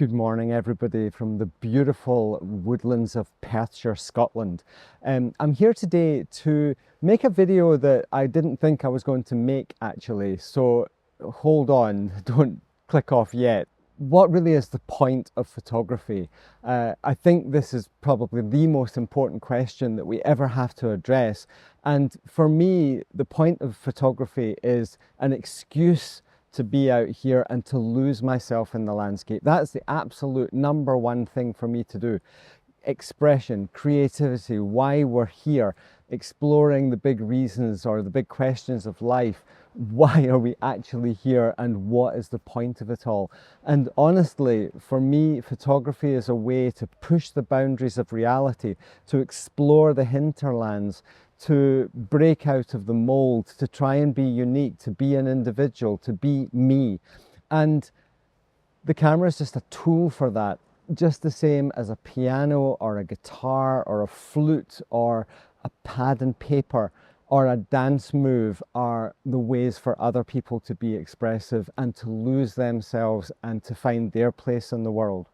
Good morning, everybody, from the beautiful woodlands of Perthshire, Scotland. I'm here today to make a video that I didn't think I was going to make, actually, so hold on, don't click off yet. What really is the point of photography? I think this is probably the most important question that we ever have to address. And for me, the point of photography is an excuse to be out here and to lose myself in the landscape. That's the absolute number one thing for me to do. Expression, creativity, why we're here, exploring the big reasons or the big questions of life. Why are we actually here and what is the point of it all? And honestly, for me, photography is a way to push the boundaries of reality, to explore the hinterlands, to break out of the mold, to try and be unique, to be an individual, to be me. And the camera is just a tool for that, just the same as a piano or a guitar or a flute or a pad and paper or a dance move are the ways for other people to be expressive and to lose themselves and to find their place in the world.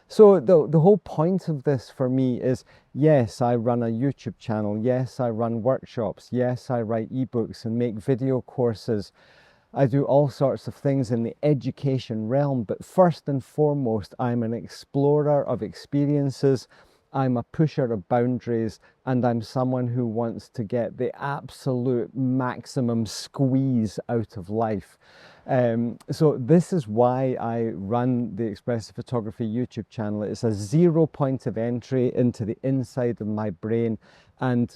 So the whole point of this for me is, yes, I run a YouTube channel, yes, I run workshops, yes, I write ebooks and make video courses. I do all sorts of things in the education realm, but first and foremost, I'm an explorer of experiences, I'm a pusher of boundaries, and I'm someone who wants to get the absolute maximum squeeze out of life. So this is why I run the Expressive Photography YouTube channel. It's a zero point of entry into the inside of my brain, and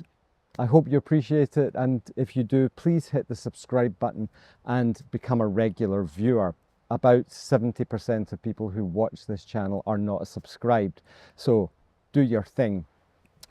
I hope you appreciate it. And if you do, please hit the subscribe button and become a regular viewer. About 70% of people who watch this channel are not subscribed, so do your thing.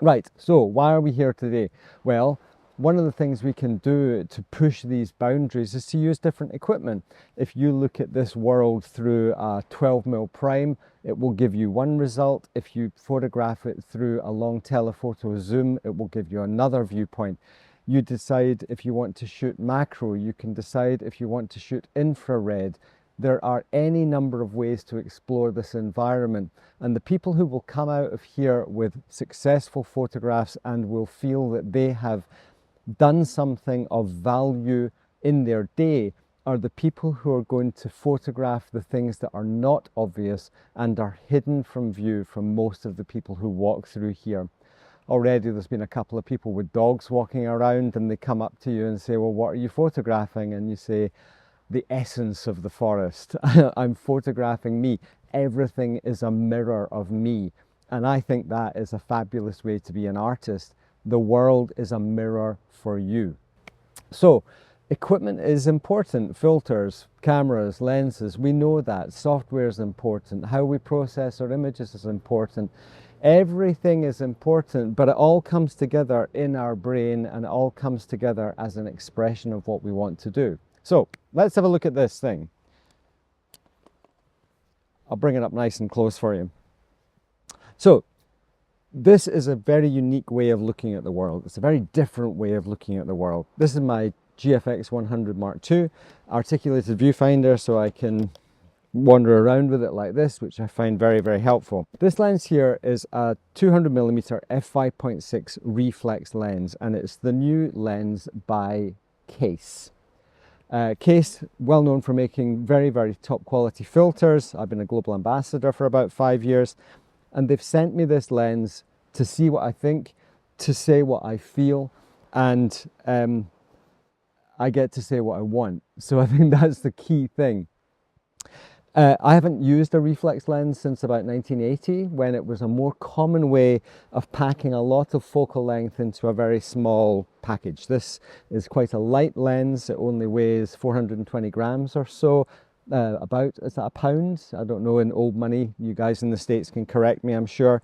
Right, so why are we here today? Well, one of the things we can do to push these boundaries is to use different equipment. If you look at this world through a 12mm prime, it will give you one result. If you photograph it through a long telephoto zoom, it will give you another viewpoint. You decide if you want to shoot macro, you can decide if you want to shoot infrared. There are any number of ways to explore this environment, and the people who will come out of here with successful photographs and will feel that they have done something of value in their day are the people who are going to photograph the things that are not obvious and are hidden from view from most of the people who walk through here. Already there's been a couple of people with dogs walking around, and they come up to you and say, well, what are you photographing? And you say, the essence of the forest. I'm photographing me. Everything is a mirror of me. And I think that is a fabulous way to be an artist. The world is a mirror for you. So equipment is important. Filters, cameras, lenses, we know that. Software is important. How we process our images is important. Everything is important, but it all comes together in our brain, and it all comes together as an expression of what we want to do. So let's have a look at this thing. I'll bring it up nice and close for you. So this is a very unique way of looking at the world. It's a very different way of looking at the world. This is my GFX 100 Mark II articulated viewfinder, so I can wander around with it like this, which I find very, very helpful. This lens here is a 200mm f5.6 reflex lens, and it's the new lens by Kase. Kase, well known for making very, very top quality filters. I've been a global ambassador for about 5 years, and they've sent me this lens to see what I think, to say what I feel, and I get to say what I want. So I think that's the key thing. I haven't used a reflex lens since about 1980, when it was a more common way of packing a lot of focal length into a very small package. This is quite a light lens. It only weighs 420 grams or so. Is that a pound? I don't know in old money. You guys in the States can correct me, I'm sure.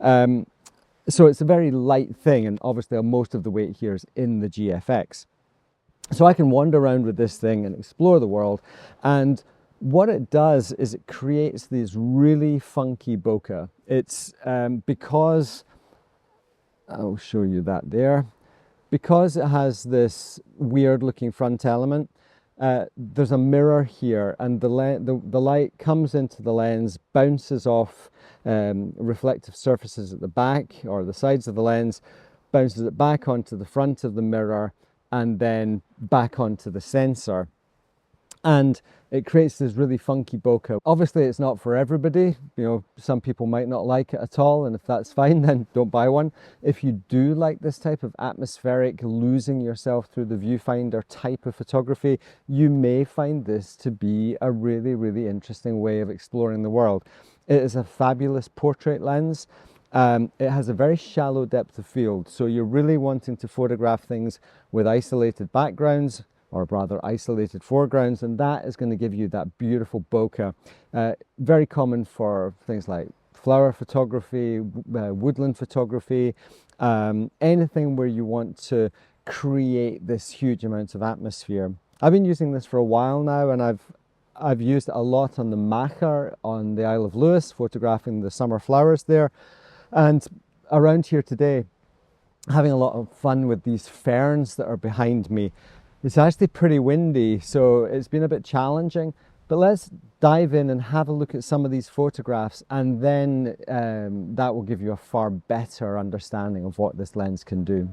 So it's a very light thing, and obviously most of the weight here is in the GFX. So I can wander around with this thing and explore the world, and what it does is it creates these really funky bokeh. It's because, I'll show you that there, because it has this weird looking front element, there's a mirror here, and the light comes into the lens, bounces off reflective surfaces at the back or the sides of the lens, bounces it back onto the front of the mirror, and then back onto the sensor. And it creates this really funky bokeh. Obviously, it's not for everybody. You know, some people might not like it at all, and if that's fine, then don't buy one. If you do like this type of atmospheric, losing yourself through the viewfinder type of photography, you may find this to be a really, really interesting way of exploring the world. It is a fabulous portrait lens. It has a very shallow depth of field, so you're really wanting to photograph things with isolated backgrounds, or rather isolated foregrounds, and that is going to give you that beautiful bokeh. Very common for things like flower photography, woodland photography, anything where you want to create this huge amount of atmosphere. I've been using this for a while now, and I've used it a lot on the Macher on the Isle of Lewis, photographing the summer flowers there, and around here today, having a lot of fun with these ferns that are behind me. It's actually pretty windy, so it's been a bit challenging, but let's dive in and have a look at some of these photographs, and then that will give you a far better understanding of what this lens can do.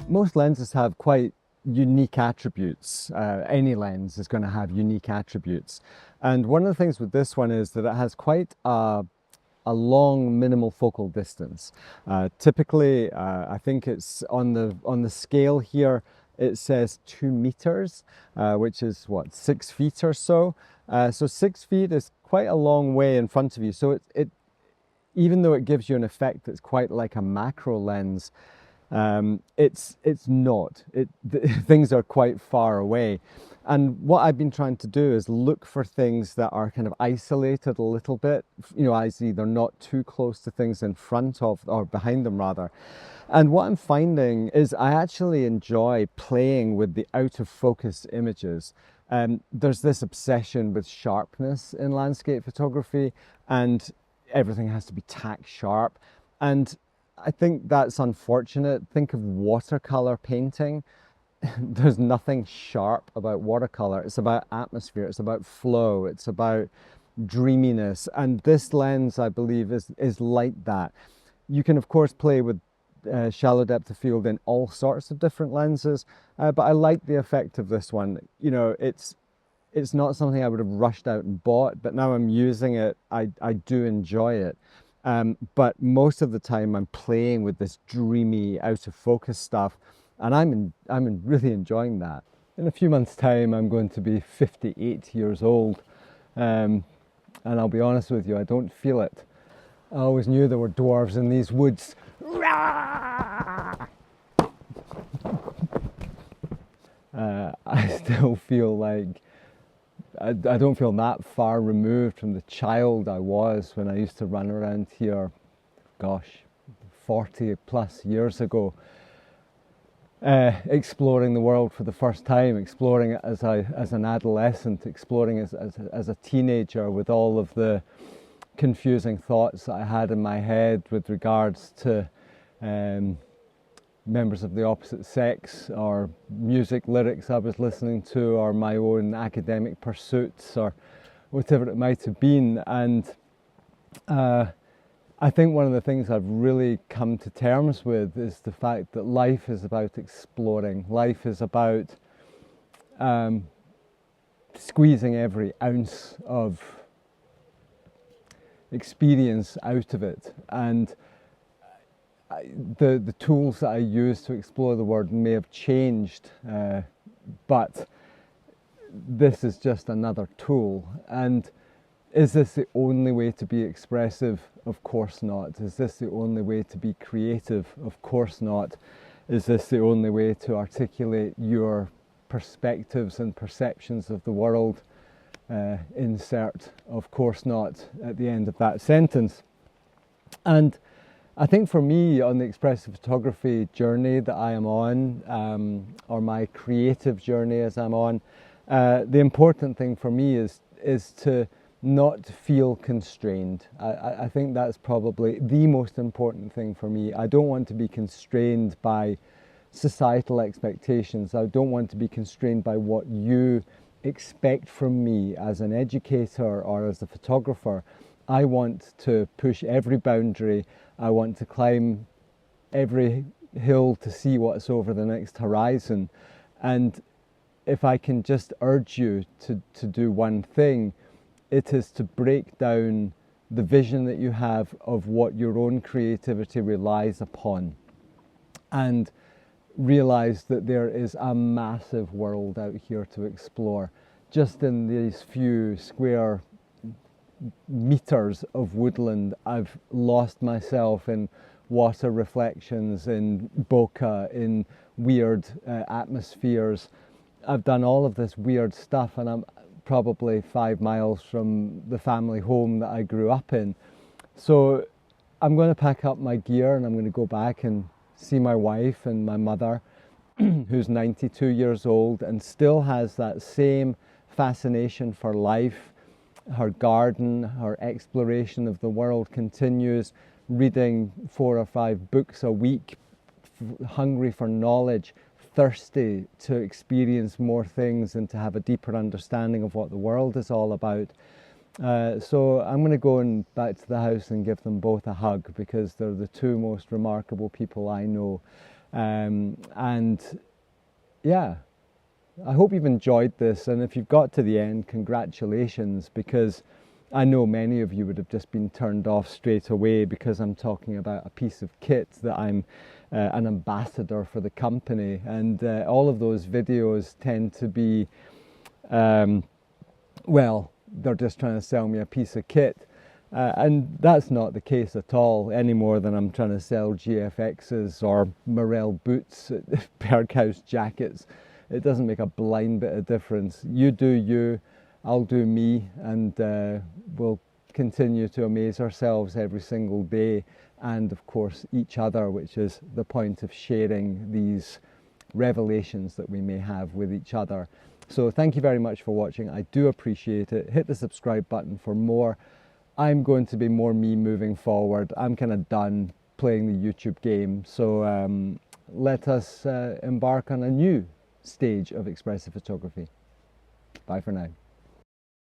Most lenses have quite unique attributes. Any lens is going to have unique attributes. And one of the things with this one is that it has quite a long minimal focal distance. Typically, I think it's on the scale here, it says 2 meters, which is what, 6 feet or so. So 6 feet is quite a long way in front of you. So it even though it gives you an effect that's quite like a macro lens, it's not. Things are quite far away. And what I've been trying to do is look for things that are kind of isolated a little bit, you know, i.e. they're not too close to things in front of, or behind them rather. And what I'm finding is I actually enjoy playing with the out of focus images. There's this obsession with sharpness in landscape photography, and everything has to be tack sharp. And I think that's unfortunate. Think of watercolor painting. There's nothing sharp about watercolor. It's about atmosphere, it's about flow, it's about dreaminess. And this lens, I believe, is like that. You can, of course, play with shallow depth of field in all sorts of different lenses, but I like the effect of this one. You know, it's not something I would have rushed out and bought, but now I'm using it, I do enjoy it. But most of the time I'm playing with this dreamy out of focus stuff, and I'm really enjoying that. In a few months' time I'm going to be 58 years old, and I'll be honest with you, I don't feel it. I always knew there were dwarves in these woods. I still feel like I don't feel that far removed from the child I was when I used to run around here, gosh, 40 plus years ago, exploring the world for the first time, exploring it as an adolescent, exploring as a teenager, with all of the confusing thoughts that I had in my head with regards to members of the opposite sex, or music lyrics I was listening to, or my own academic pursuits, or whatever it might have been. And I think one of the things I've really come to terms with is the fact that life is about exploring. Life is about squeezing every ounce of experience out of it. And the tools that I use to explore the world may have changed, but this is just another tool. And is this the only way to be expressive? Of course not. Is this the only way to be creative? Of course not. Is this the only way to articulate your perspectives and perceptions of the world? Insert, of course not, at the end of that sentence. And I think for me, on the expressive photography journey that I am on, or my creative journey as I'm on, the important thing for me is to not feel constrained. I think that's probably the most important thing for me. I don't want to be constrained by societal expectations. I don't want to be constrained by what you expect from me as an educator or as a photographer. I want to push every boundary. I want to climb every hill to see what's over the next horizon. And if I can just urge you to do one thing, it is to break down the vision that you have of what your own creativity relies upon, and realize that there is a massive world out here to explore. Just in these few square meters of woodland, I've lost myself in water reflections, in bokeh, in weird atmospheres. I've done all of this weird stuff, and I'm probably 5 miles from the family home that I grew up in. So I'm going to pack up my gear and I'm going to go back and see my wife and my mother, who's 92 years old and still has that same fascination for life. Her garden, her exploration of the world continues, reading 4 or 5 books a week, hungry for knowledge, thirsty to experience more things and to have a deeper understanding of what the world is all about. So I'm going to go back to the house and give them both a hug, because they're the two most remarkable people I know. And yeah, I hope you've enjoyed this, and if you've got to the end, congratulations, because I know many of you would have just been turned off straight away because I'm talking about a piece of kit that I'm an ambassador for the company, and all of those videos tend to be, well, they're just trying to sell me a piece of kit. And that's not the case at all, any more than I'm trying to sell GFXs or Morel boots, Berghaus jackets. It doesn't make a blind bit of difference. You do you, I'll do me, and we'll continue to amaze ourselves every single day, and of course each other, which is the point of sharing these revelations that we may have with each other. So thank you very much for watching. I do appreciate it. Hit the subscribe button for more. I'm going to be more me moving forward. I'm kind of done playing the YouTube game. So let us embark on a new stage of expressive photography. Bye for now.